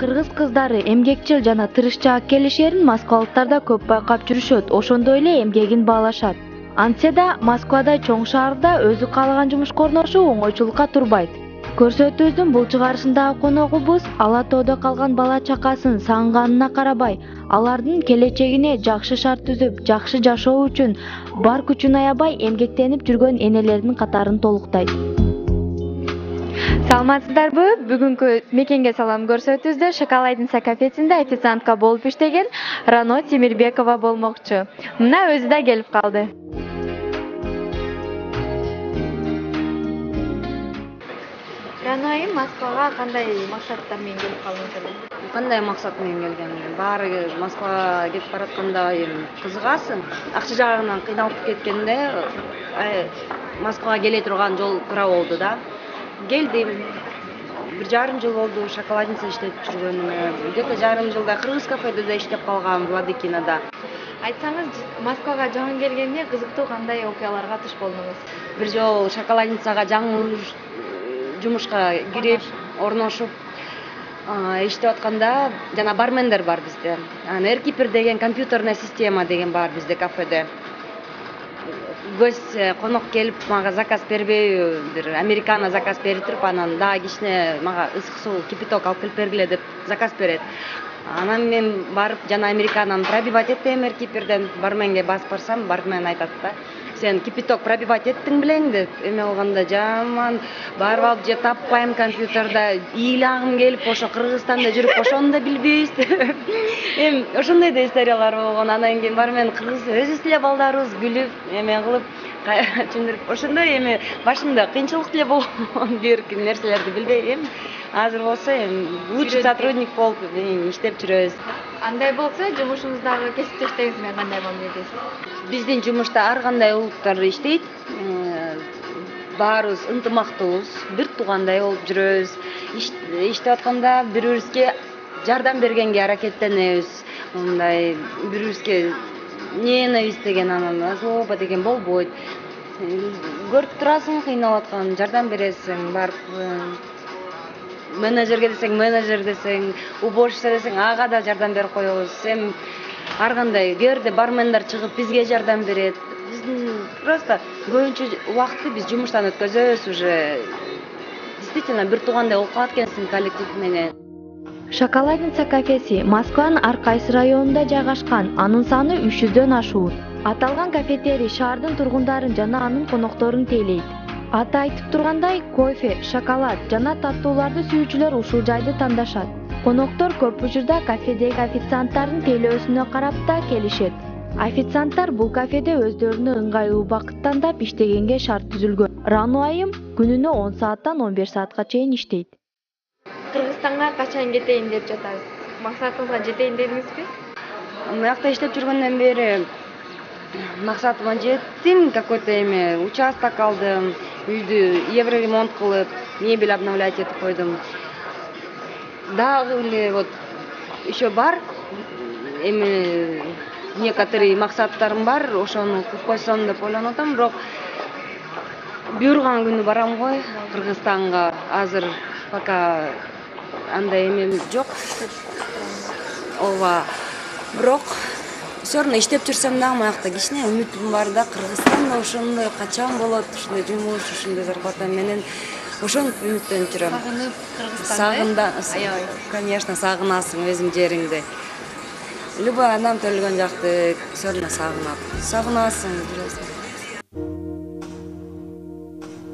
кыргыз кыздары эмгекчил жана тырышчаак келишерин москвалыктар да көп байкап жүрүшөт, ошондой эле эмгегин баалашат. Антсе да Москвада чоң шаарда өзү каалаган жумушка орношуу оңойчулукка турбайт. Көрсөтүүбүздүн бул чыгарышындагы коногубуз ала тоодо калган бала чакасын сагынганына карабай, алардын келечегине жакшы шарт түзүп, жакшы жашоо үчүн бар күчүн аябай эмгектенип жүргөн энелердин катарын толуктайт. Саламатсыздарбы? Бүгүнкү мекенге салам көрсөтүүбүздө Шоколадница кафесинде официантка болуп иштеген Рано Темирбекова болмокчу. Мына өзү да келип калды. Рано айым Москвага кандай максаттар менен келип калдыңыз эле? Кандай максат менен келген? Баары Москвага кетип баратканда кызыгасың. Акча жагынан кыйналып кеткенде Москвага келе турган жол туура болду да. Келдим. 1,5 жыл болду Шоколадница иштеп жүргөнүмө. Где-то жарым жылда кыргыз кафеде да иштеп калгам, Владыкинада. Айтсаңыз, Москвага жаңы келгенде кызыктуу кандай окуяларга туш болдуңуз? Бир жолу Шоколадницага жаңы жумушка кирип, орношуп иштеп атканда жана бармендер бар бизде. Эркипер деген компьютерная система деген бар бизде кафеде. Гость конок келип мага заказ бербейби, бир американо заказ берип туруп, анан дагы кичине мага ысык суу, кипяток алып келип бергиле деп заказ берет. Анан мен барып жана американону пробивать этем эркиперден, барменге басып барсам, бармен айтат да: "Сен кипяток пробивать эттиң белең" деп. Эме алганда жаман барып алып же таппайм компьютерда, ыйлагым келип, ошо Кыргызстанда жүрүп ошону да билбейбиз деп. Ошондой да историялар болгон. Анан кийин бармен кыргыз өзүбүз эле балдарыбыз күлүп, эме кылып түшүндүрүп, ошондой эми башында кыйынчылык деле болгон, бир нерселерди билбей. Азыр болсо лучший сотрудник болуп иштеп жүрөбүз. Андай болсо, жумушуңуздагы кесиптештериңиз менен кандай мамиледесиз? Биздин жумушта ар кандай улуттар иштейт. Баарыбыз ынтымактуубуз, бир туугандай болуп жүрөбүз. Иштеп атканда бири-бирибизге жардам бергенге аракеттенебиз. Мындай бири-бирибизге ненависть деген, анан злоба деген болбойт. Көрүп турасың кыйналып атканын, жардам бересиң, барып менеджерге десең, менеджер десең, уборщица десең, ага да жардам берип коебуз. Ар кандай кээ бармендер чыгып бизге жардам берет. Биздин просто көбүнчө убакытты биз жумуштан өткөзөбүз уже. Действительно бир туугандай болуп калат экенсиң коллектив менен. Шоколадница кафеси Москванын ар кайсы районунда жайгашкан, анын саны 300дөн ашуут. Аталган кафетерий шаардын тургундарын жана анын конокторун тейлейт. Аты айтып тургандай, кофе, шоколад жана таттууларды сүйүүчүлөр ушул жайды тандашат. Коноктор көп учурда кафедеги официанттардын тейлөөсүнө карап да келишет. Официанттар бул кафеде өздөрүнө ыңгайлуу убакыт тандап иштегенге шарт түзүлгөн. Рано айым күнүнө 10 сааттан 11 саатка чейин иштейт. Кыргызстанга качан кетейин деп жатасыз? Максатыңызга жетейин дедиңизби? Мынакта иштеп жүргөндөн бери максатыма жеттим. Какой-то участок алдым, үйдү евроремонт кылып, мебель обновлять этип койдум. Дагы эле вот еще бар. Некоторые максаттарым бар, ошону кылып койсом деп ойлонуп атам, бирок буйруган күнү барам ғой Кыргызстанга. Азыр пока андай эмем жок. Ооба. Бирок все равно иштеп жүрсөм дагы маякта кичине үмүтүм бар да, Кыргызстанда ошондой качан болот, ушундай жумуш, ушундай зарплата менен ошону үмүттөнүп жүрөм. Сагынып Кыргызстанды? Аябай. Конечно, сагынасың өзүң жериңди. Любой адам төлгөн жакты все равно сагынасың, жүрөсүң.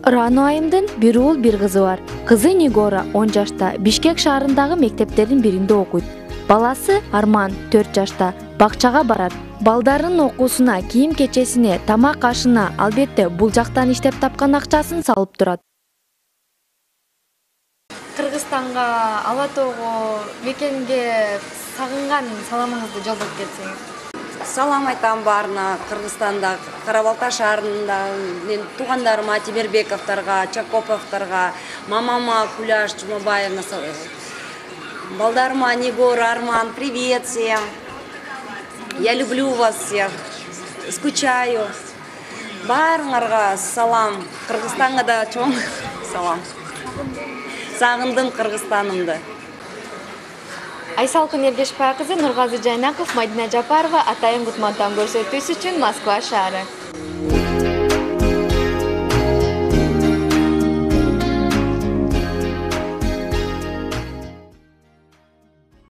Рано айымдын бир уул бир кызы бар. Кызы Нигора 10 жашта, Бишкек шаарындагы мектептердин биринде окуйт. Баласы Арман 4 жашта, бакчага барат. Балдарынын окуусуна, кийим-кечесине, тамак ашына, албетте бул жактан иштеп тапкан акчасын салып турат. Кыргызстанга, Ала тоого, мекенге сагынган саламыңызды жолдоп кетсеңиз. Салам айтам баарына, Кыргызстанда, Карабалта шаарында, мен туугандарыма, Темирбековторго, Чакоповторго, мамама Куляш Жумабаевна, балдарыма Нигора, Арман, привет всем. Я люблю вас всех, скучаю. Баарыңарга салам, Кыргызстанга да чоң салам. Сагындым Кыргызстанымды. Айсалкын Ергешбай кызы, Нургазы Жайнаков, Мадина Жапарова, Атайын Гутмантан көрсөтүүсү үчүн Москва шаары.